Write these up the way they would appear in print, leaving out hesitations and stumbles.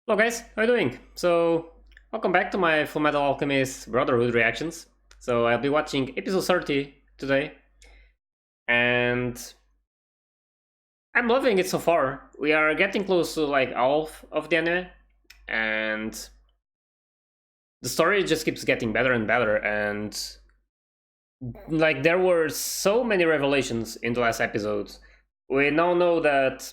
Hello guys, how you doing? Welcome back to my Fullmetal Alchemist Brotherhood reactions. I'll be watching episode 30 today, and I'm loving it so far. We are getting close to like half of the anime, and the story just keeps getting better and better, and like there were so many revelations in the last episodes. We now know that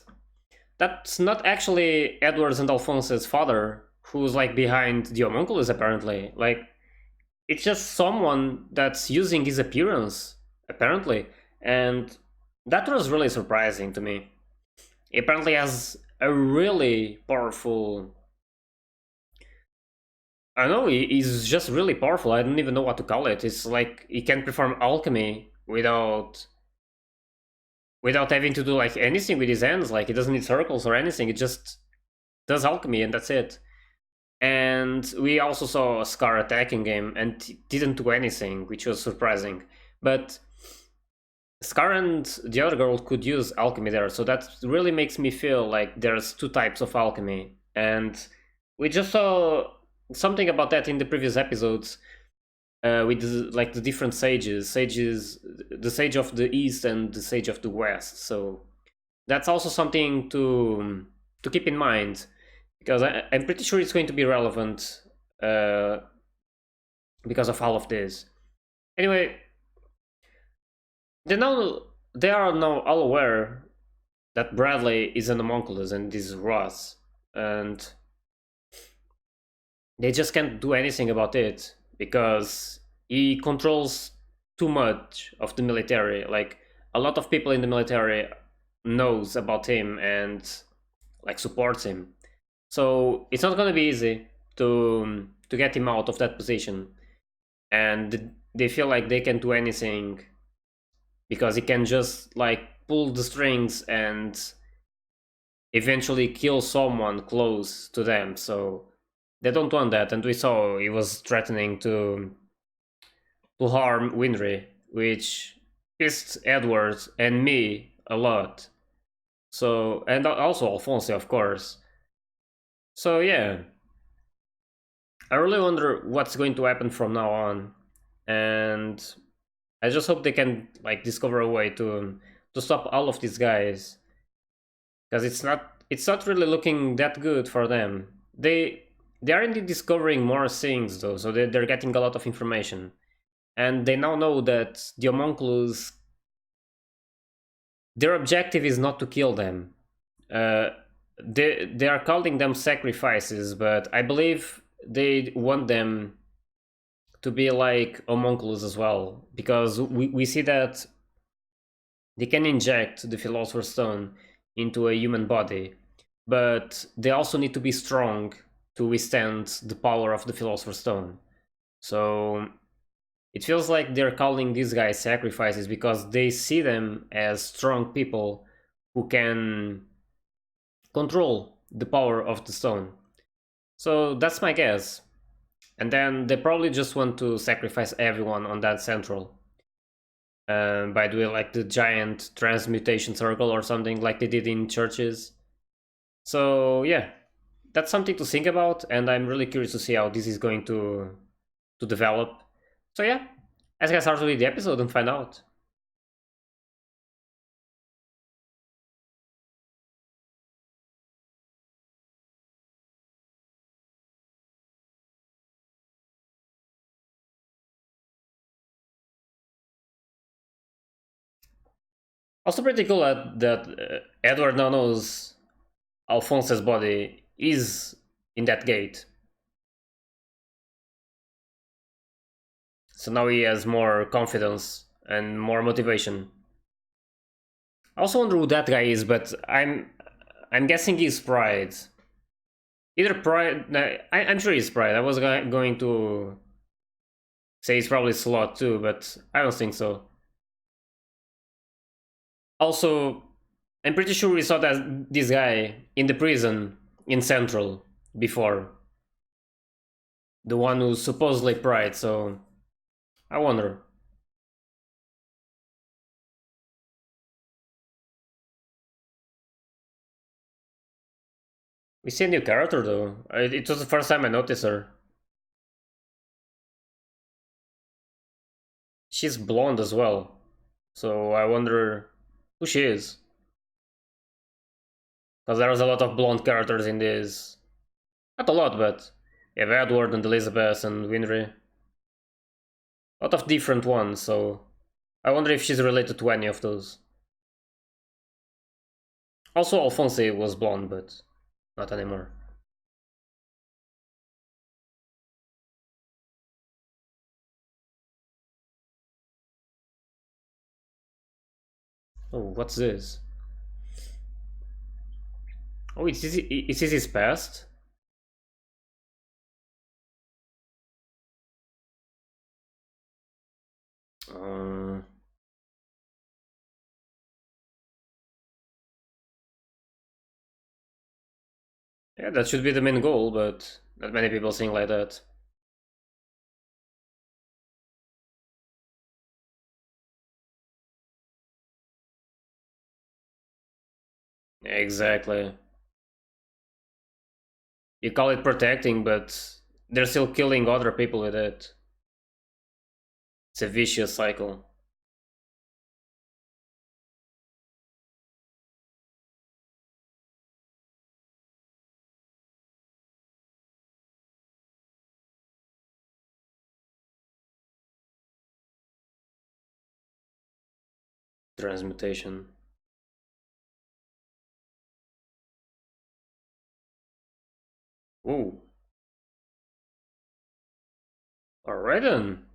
that's not actually Edward's and Alphonse's father who's like behind the homunculus apparently. Like it's just someone that's using his appearance apparently, and that was really surprising to me. He apparently has a really powerful, I don't know, he's just really powerful. I don't even know what to call it. It's like he can perform alchemy without having to do like anything with his hands. Like he doesn't need circles or anything. It just does alchemy and that's it. And we also saw Scar attacking him and didn't do anything, which was surprising. But Scar and the other girl could use alchemy there, so that really makes me feel like there's two types of alchemy. And we just saw something about that in the previous episodes with like the different sages, the sage of the east and the sage of the west. So that's also something to keep in mind because I'm pretty sure it's going to be relevant uh, because of all of this. Anyway, they now they are now all aware that Bradley is an homunculus and this is Ross, and they just can't do anything about it because he controls too much of the military. Like a lot of people in the military knows about him and like supports him. So it's not going to be easy to get him out of that position, and they feel like they can do anything because he can just like pull the strings and eventually kill someone close to them. So they don't want that, and we saw he was threatening to harm Winry, which pissed Edward and me a lot. So and also Alphonse, of course. So yeah, I really wonder what's going to happen from now on, and I just hope they can like discover a way to stop all of these guys because it's not really looking that good for them. They are indeed discovering more things though, so they're getting a lot of information, and they now know that the homunculus, their objective is not to kill them. Uh, they are calling them sacrifices, but I believe they want them to be like homunculus as well, because we see that they can inject the Philosopher's Stone into a human body, but they also need to be strong to withstand the power of the Philosopher's Stone. So it feels like they're calling these guys sacrifices because they see them as strong people who can control the power of the stone. So that's my guess. And then they probably just want to sacrifice everyone on that central by doing like the giant transmutation circle or something like they did in churches. So yeah, that's something to think about, and I'm really curious to see how this is going to develop. So yeah, let's get started with the episode and find out. Also pretty cool that Edward now knows Alphonse's body is in that gate. So now he has more confidence and more motivation. I also wonder who that guy is, but I'm guessing he's Pride. Either Pride. No, I'm sure he's Pride. I was going to say he's probably Slot too, but I don't think so. Also, I'm pretty sure we saw that this guy in the prison in Central before, the one who's supposedly Pride. So I wonder. We see a new character though. It was the first time I noticed her. She's blonde as well. So I wonder who she is. Because there's a lot of blonde characters in this. Not a lot, but you have Edward and Elizabeth and Winry. A lot of different ones, so I wonder if she's related to any of those. Also, Alphonse was blonde, but not anymore. Oh, what's this? Oh, it's his past? Uh, yeah, that should be the main goal, but not many people think like that. Exactly. You call it protecting, but they're still killing other people with it. It's a vicious cycle. Transmutation. Ooh. Alright then.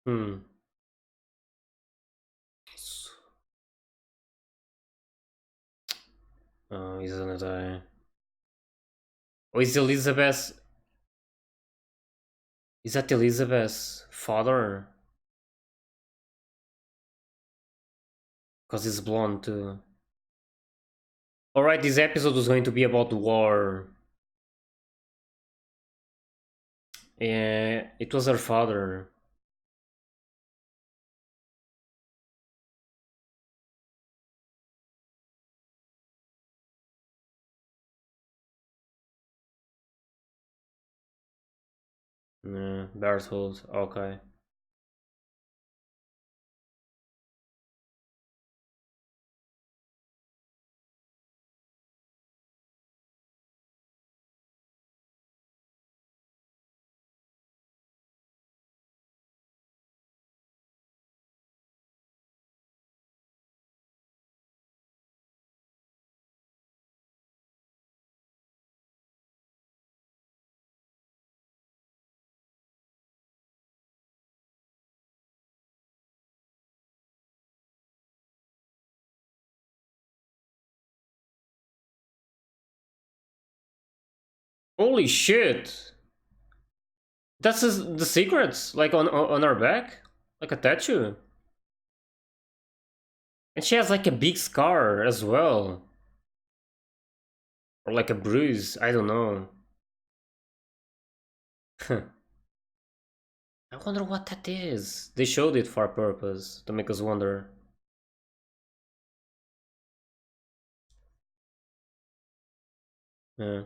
Hmm. Oh, he's gonna die. Oh, is Elizabeth? Is that Elizabeth's father? Cause he's blonde too. Alright, this episode was going to be about war. Yeah, it was her father. Yeah, Berthold. Okay. Holy shit! That's the secrets, like on her back, like a tattoo, and she has like a big scar as well, or like a bruise. I don't know. I wonder what that is. They showed it for a purpose to make us wonder. Yeah.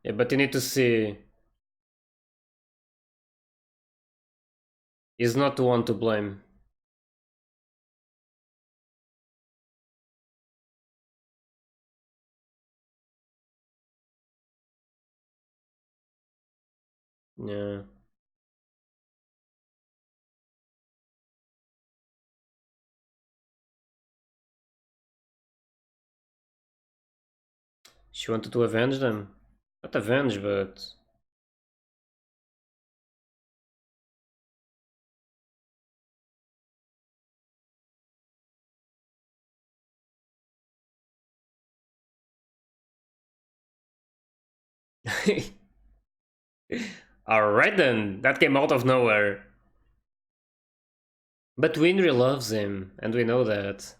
Yeah, but you need to see. He's not the one to blame. Yeah. She wanted to avenge them. Not avenge, but Alright then, that came out of nowhere. But Winry loves him, and we know that.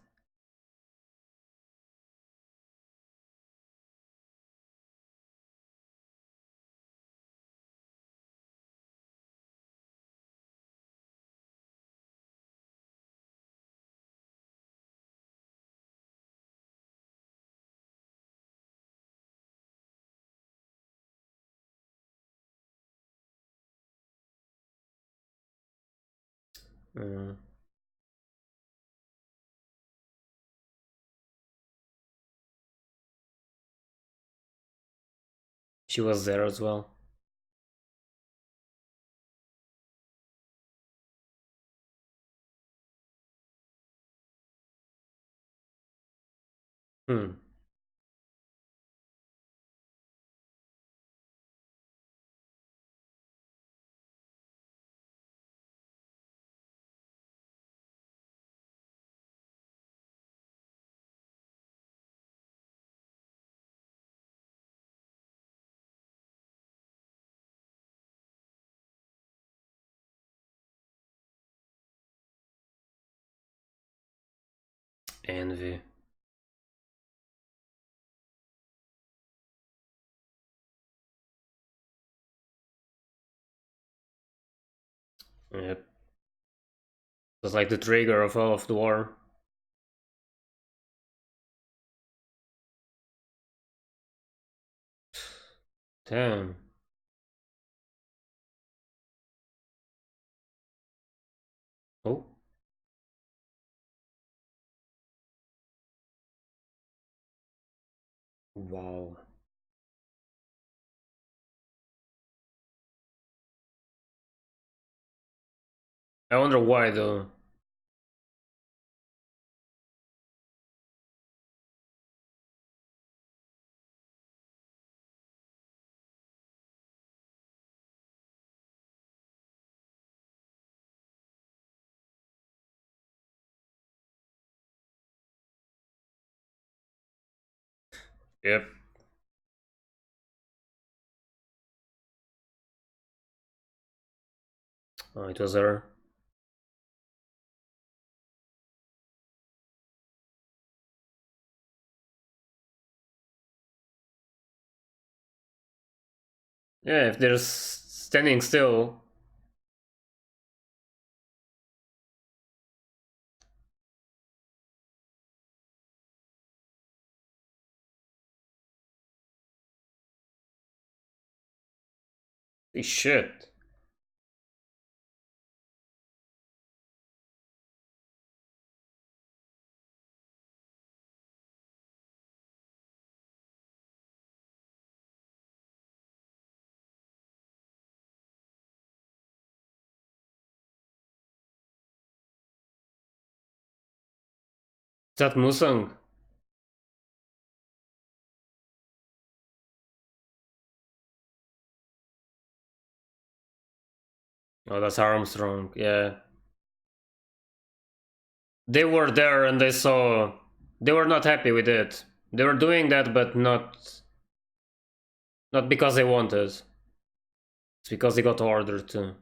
Uh, she was there as well. Hmm. Envy. Yep. It was like the trigger of all of the war. Damn. Oh. Wow. I wonder why though. Yep. Oh, it was her. Yeah, if they're standing still. Shit. Is that Musang? Oh, that's Armstrong. Yeah. They were there and they saw. They were not happy with it. They were doing that, but not because they wanted. It's because they got ordered to.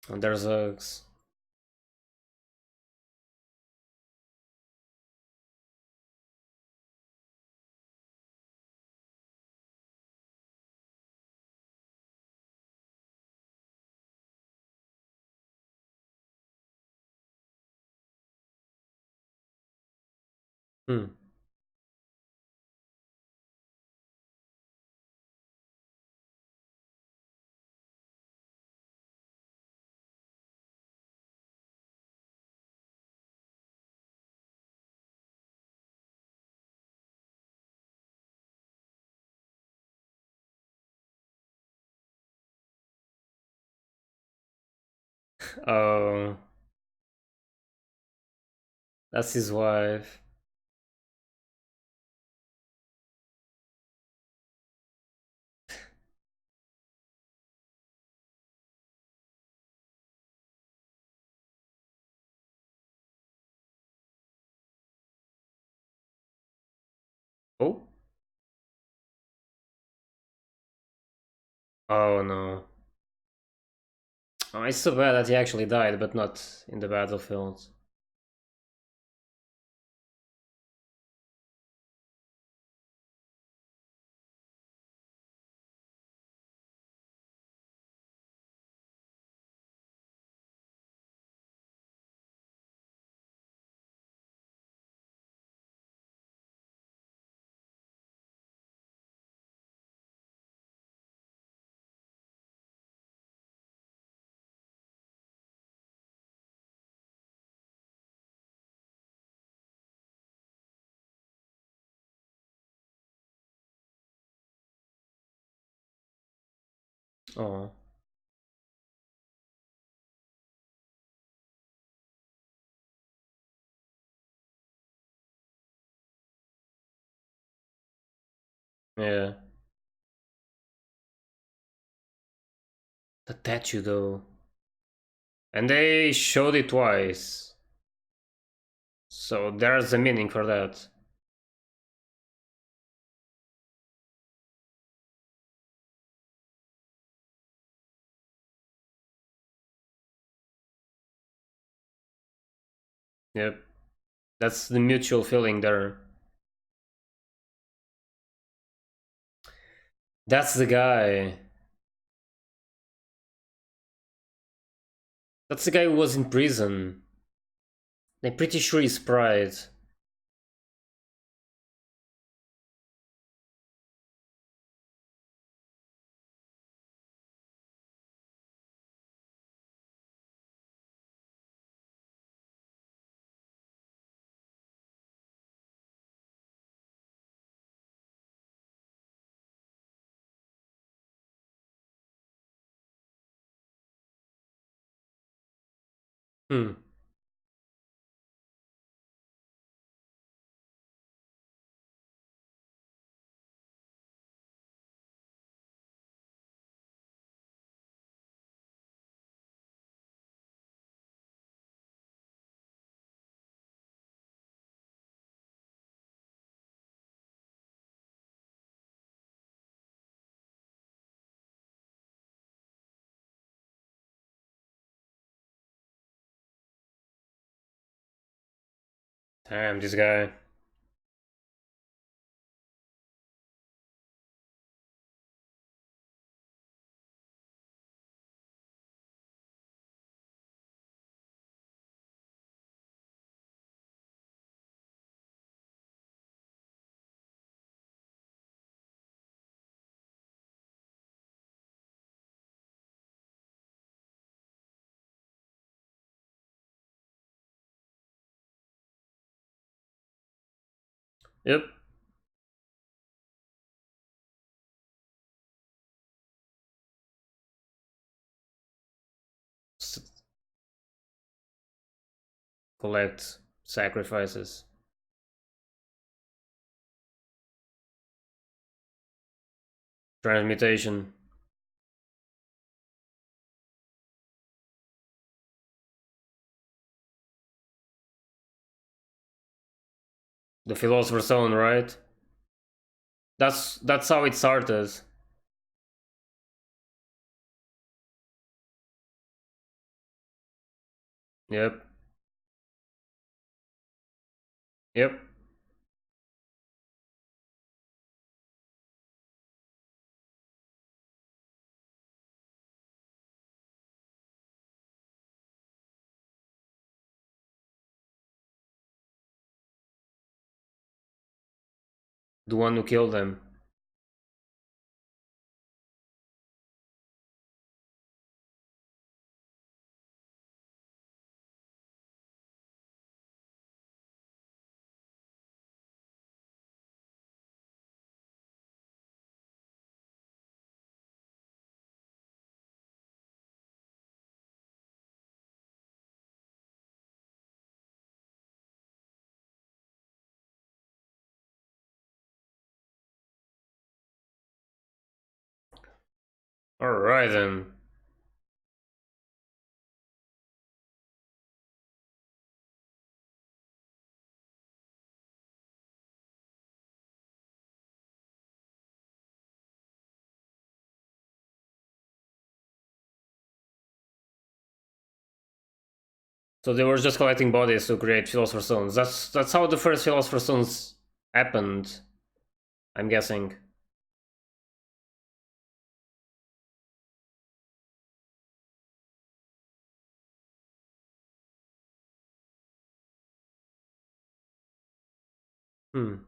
And there's a. Hmm. Oh, that's his wife. Oh no. Oh, it's so bad that he actually died, but not in the battlefield. Oh, yeah. The tattoo though. And they showed it twice. So there's a meaning for that. Yep. That's the mutual feeling there. That's the guy. That's the guy who was in prison. I'm pretty sure he's Pride. Hmm. Damn, this guy. Yep. Collect sacrifices. Transmutation. The Philosopher's Stone, right? That's how it started. Yep. Yep. The one who killed them. Alright then. So they were just collecting bodies to create Philosopher's Stones. That's how the first Philosopher's Stones happened, I'm guessing. Hmm.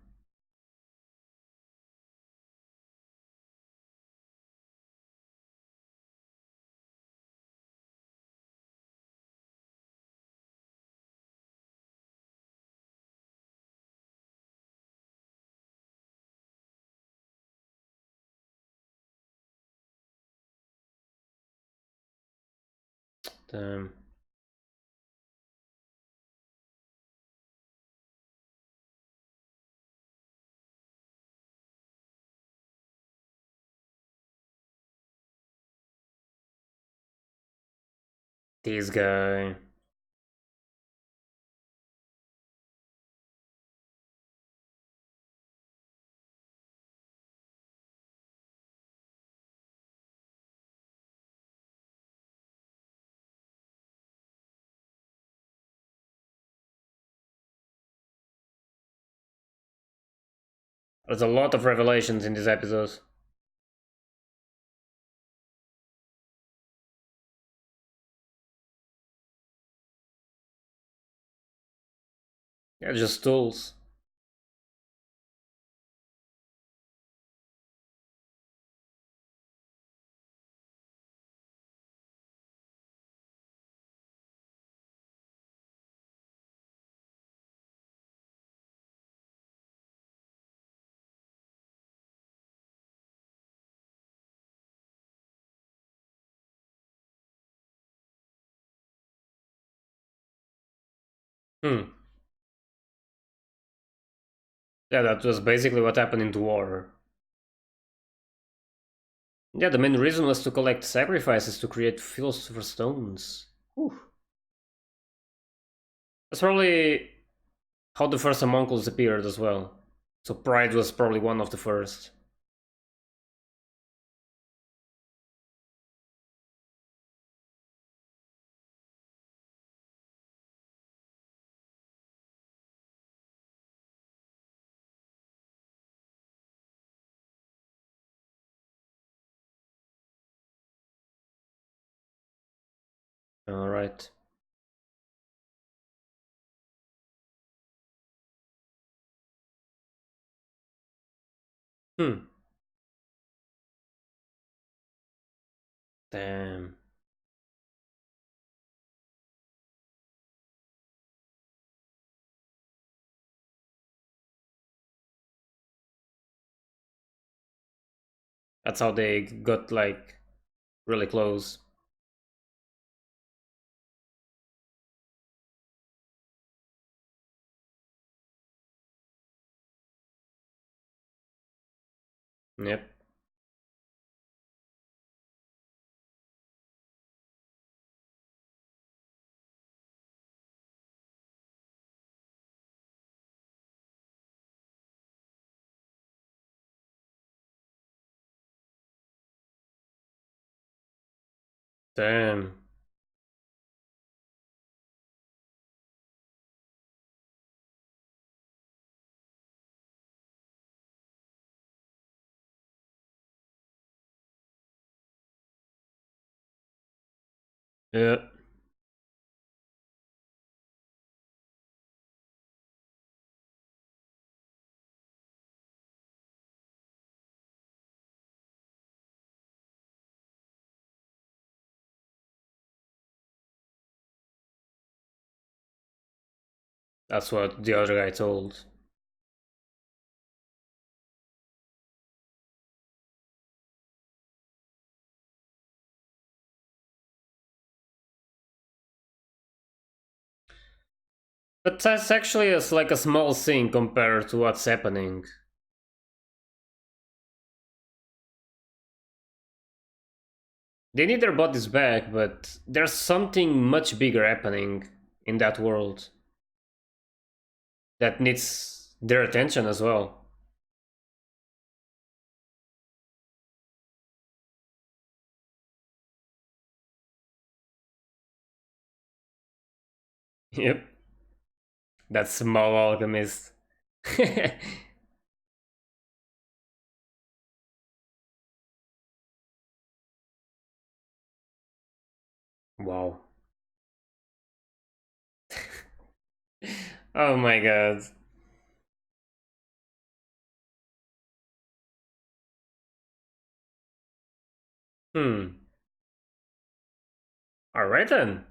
Damn. This guy. There's a lot of revelations in this episode. Yeah, just tools. Hmm. Yeah, that was basically what happened in the war. Yeah, the main reason was to collect sacrifices to create Philosopher's Stones. Whew. That's probably how the first homunculus appeared as well. So Pride was probably one of the first. Alright. Hmm. Damn. That's how they got like really close. Yep. Damn. Yeah. That's what the other guy told. But that's actually like a small thing compared to what's happening. They need their bodies back, but there's something much bigger happening in that world that needs their attention as well. Yep. That small alchemist. Wow. Oh my god. Hmm. Alright then.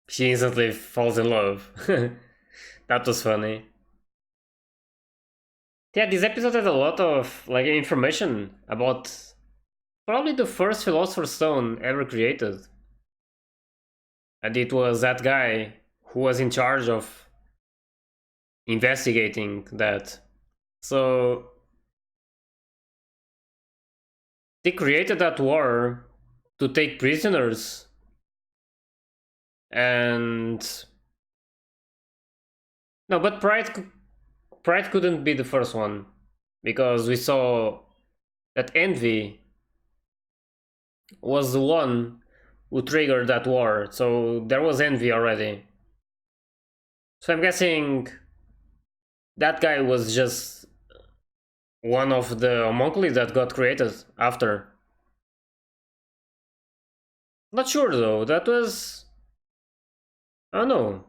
She instantly falls in love. That was funny. Yeah, this episode had a lot of like information about probably the first Philosopher's Stone ever created. And it was that guy who was in charge of investigating that. So they created that war to take prisoners, and no, but Pride couldn't be the first one because we saw that Envy was the one who triggered that war. So there was Envy already. So I'm guessing that guy was just one of the homunculi that got created after. Not sure though. That was, I don't know.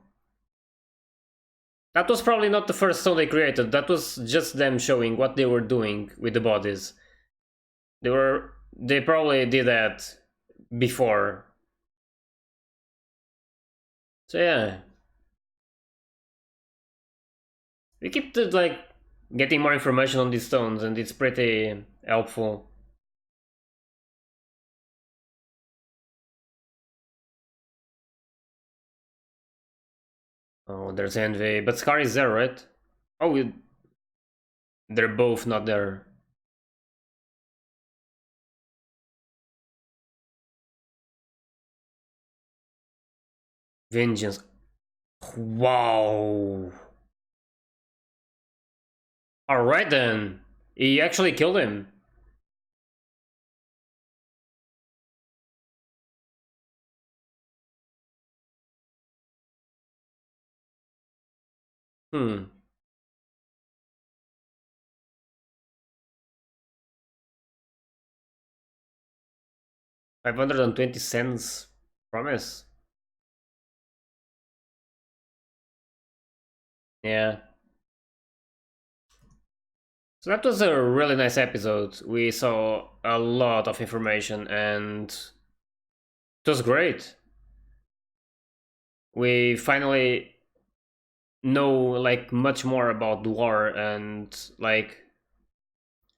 That was probably not the first stone they created. That was just them showing what they were doing with the bodies. They probably did that before. So yeah, we keep like getting more information on these stones, and it's pretty helpful. Oh, there's Envy, but Scar is there, right? Oh, they're both not there. Vengeance. Wow. All right then. He actually killed him. Hmm. 520 cents. Promise. Yeah. So that was a really nice episode. We saw a lot of information and it was great. We finally know like much more about the war and like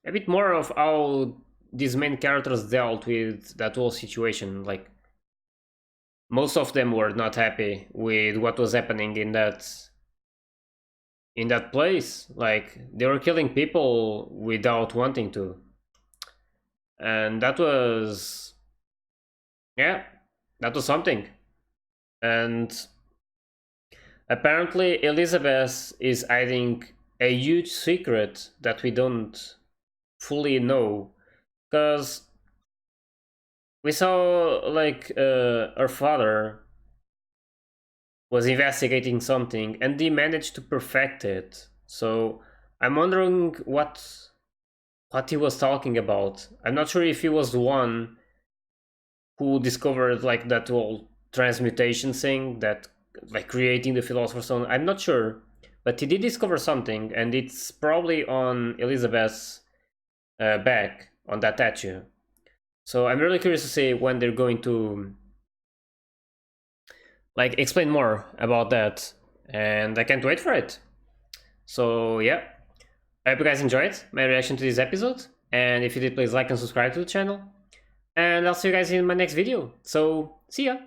a bit more of how these main characters dealt with that whole situation. Like most of them were not happy with what was happening in that place. Like they were killing people without wanting to. And that was, yeah, that was something. And apparently Elizabeth is hiding a huge secret that we don't fully know, because we saw like her father was investigating something and he managed to perfect it. So I'm wondering what he was talking about. I'm not sure if he was the one who discovered like that whole transmutation thing, that like creating the philosopher's stone. I'm not sure, but he did discover something, and it's probably on Elizabeth's back on that tattoo. So I'm really curious to see when they're going to like explain more about that, and I can't wait for it. So yeah, I hope you guys enjoyed my reaction to this episode, and if you did, please like and subscribe to the channel, and I'll see you guys in my next video. So see ya.